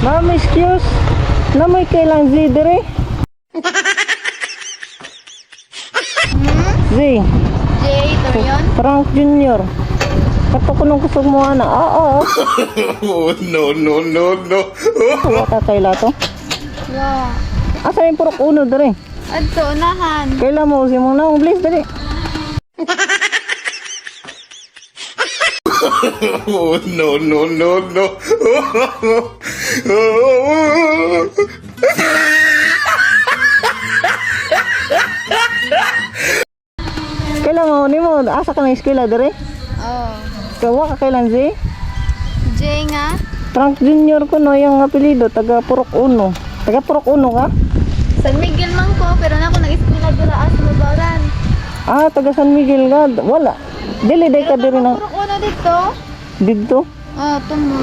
Ma'am, excuse. Namoy kailang Z dire. Z. J, ito yun? Frank Jr. Kato ko nung kusog mo ana. Oo. Oh, no, no, no, no. Wata kaila to. Wow. Asa yung purok uno dire? Adto, unahan. Kaila mo si mong naong please dire. Oh, no, no, no, no. Kaila mo ni mo asa ka na eskwela dire? Oh. Kawa ka kailan Z? J nga? Frank Jr. ko no yung apelido taga purok uno. Taga purok uno ka? San Miguel man ko, pero na ako nag-eskwela dira as Mabaran. Ah, taga San Miguel ka. Wala. Dili day ka dire na Puro ko na dito. dito. Oh, tumon.